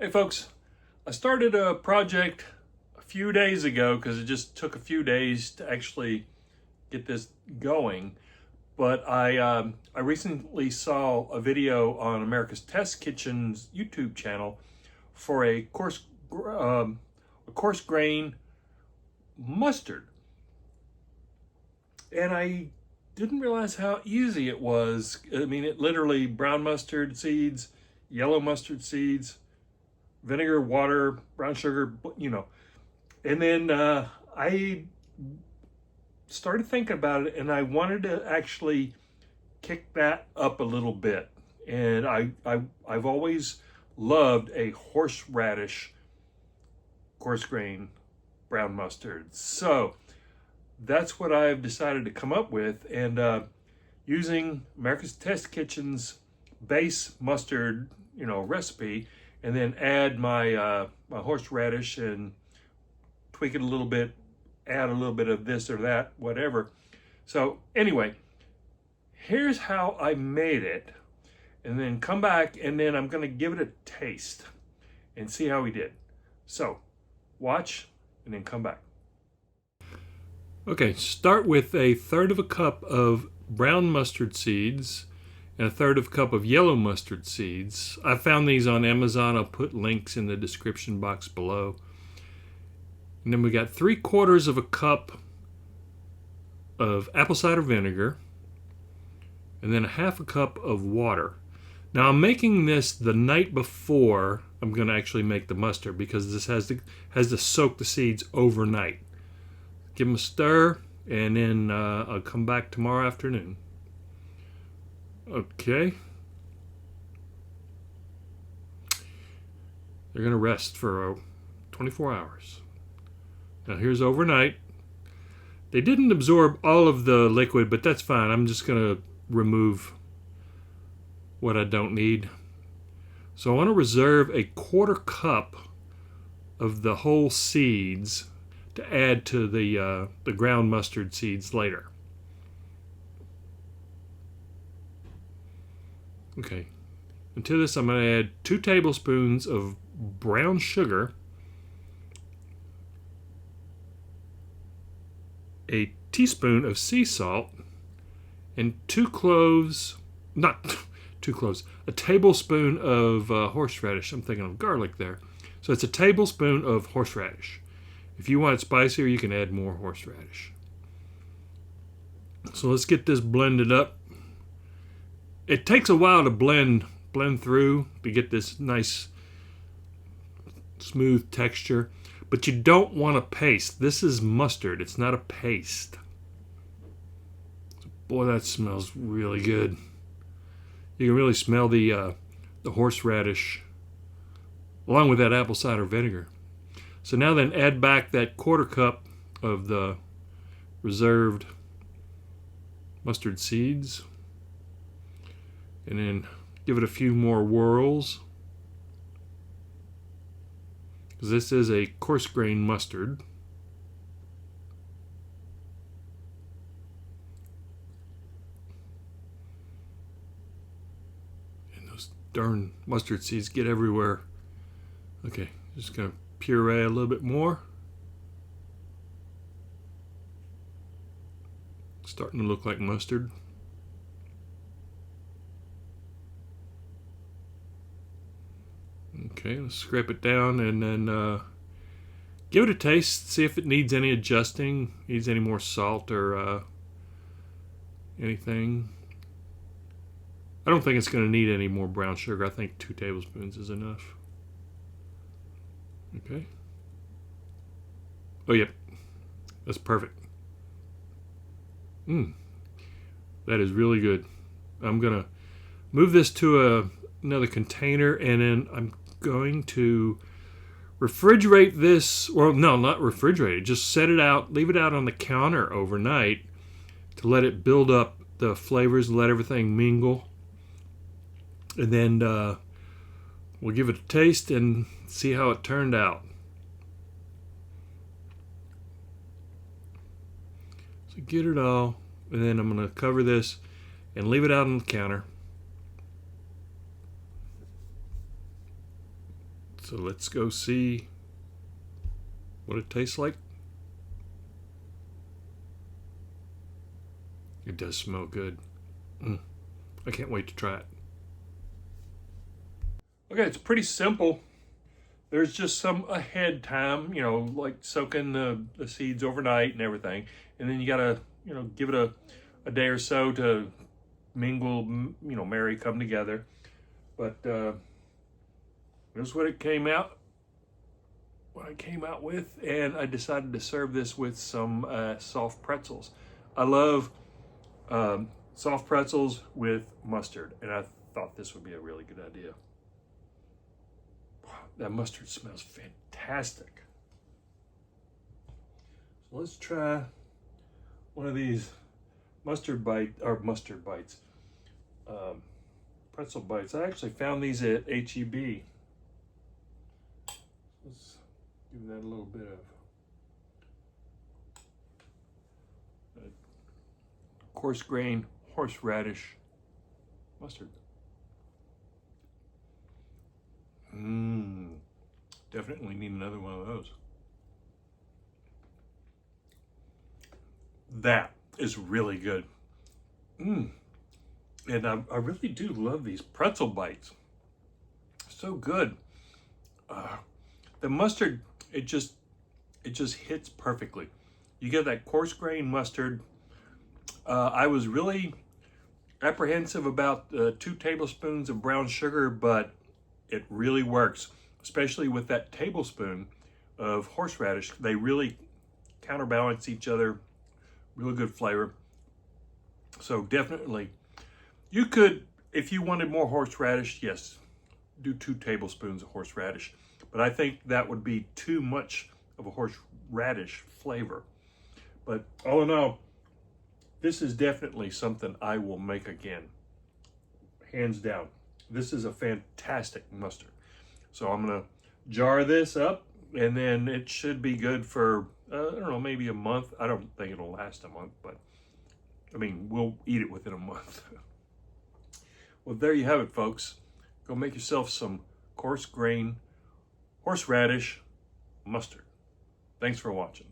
Hey folks, I started a project a few days ago because it just took a few days to actually get this going. But I recently saw a video on America's Test Kitchen's YouTube channel for a coarse grain mustard, and I didn't realize how easy it was. I mean, it literally brown mustard seeds, yellow mustard seeds, vinegar, water, brown sugar, And then I started thinking about it, and I wanted to actually kick that up a little bit. And I've always loved a horseradish coarse grain brown mustard. So that's what I've decided to come up with, and using America's Test Kitchen's base mustard, recipe, and then add my my horseradish and tweak it a little bit, add a little bit of this or that, whatever. So anyway, here's how I made it, and then come back, and then I'm going to give it a taste and see how we did. So watch and then come back. Okay, start with 1/3 cup of brown mustard seeds and 1/3 cup of yellow mustard seeds. I found these on Amazon. I'll put links in the description box below. And then we got 3/4 cup of apple cider vinegar, and then 1/2 cup of water. Now I'm making this the night before I'm going to actually make the mustard, because this has to soak the seeds overnight. Give them a stir, and then I'll come back tomorrow afternoon. Okay. They're going to rest for 24 hours. Now here's overnight. They didn't absorb all of the liquid, but that's fine. I'm just going to remove what I don't need. So I want to reserve 1/4 cup of the whole seeds to add to the ground mustard seeds later. Okay. And to this I'm going to add 2 tablespoons of brown sugar, a teaspoon of sea salt, and 2 cloves, not 2 cloves, a tablespoon of horseradish. I'm thinking of garlic there. So it's a tablespoon of horseradish. If you want it spicier, you can add more horseradish. So let's get this blended up. It takes a while to blend through to get this nice smooth texture, but you don't want a paste. This is mustard. It's not a paste. Boy, that smells really good. You can really smell the horseradish along with that apple cider vinegar. So now then add back that 1/4 cup of the reserved mustard seeds, and then give it a few more whirls, because this is a coarse grain mustard. And those darn mustard seeds get everywhere. Okay, just gonna puree a little bit more. Starting to look like mustard. Okay, let's scrape it down, and then give it a taste. See if it needs any adjusting, needs any more salt or anything. I don't think it's going to need any more brown sugar. I think 2 tablespoons is enough. Okay. Oh, yep. That's perfect. That is really good. I'm going to move this to another container, and then I'm going to refrigerate this. Well, no, not refrigerate it. Just set it out, leave it out on the counter overnight to let it build up the flavors and let everything mingle. And then we'll give it a taste and see how it turned out. So get it all, and then I'm going to cover this and leave it out on the counter. So let's go see what it tastes like. It does smell good. I can't wait to try it. Okay, it's pretty simple. There's just some ahead time, you know, like soaking the seeds overnight and everything. And then you gotta, you know, give it a day or so to mingle, you know, marry, come together. But here's what it came out. What I came out with, and I decided to serve this with some soft pretzels. I love soft pretzels with mustard, and I thought this would be a really good idea. Wow, that mustard smells fantastic. So let's try one of these pretzel bites. I actually found these at HEB. Let's give that a little bit of coarse grain horseradish mustard. Definitely need another one of those. That is really good. And I really do love these pretzel bites. So good. The mustard, it just hits perfectly. You get that coarse grain mustard. I was really apprehensive about 2 tablespoons of brown sugar, but it really works, especially with that tablespoon of horseradish. They really counterbalance each other. Really good flavor. So definitely, you could, if you wanted more horseradish, yes, do 2 tablespoons of horseradish. But I think that would be too much of a horseradish flavor. But all in all, this is definitely something I will make again. Hands down. This is a fantastic mustard. So I'm gonna jar this up, and then it should be good for, I don't know, maybe a month. I don't think it'll last a month, but I mean, we'll eat it within a month. Well, there you have it, folks. Go make yourself some coarse grain horseradish mustard. Thanks for watching.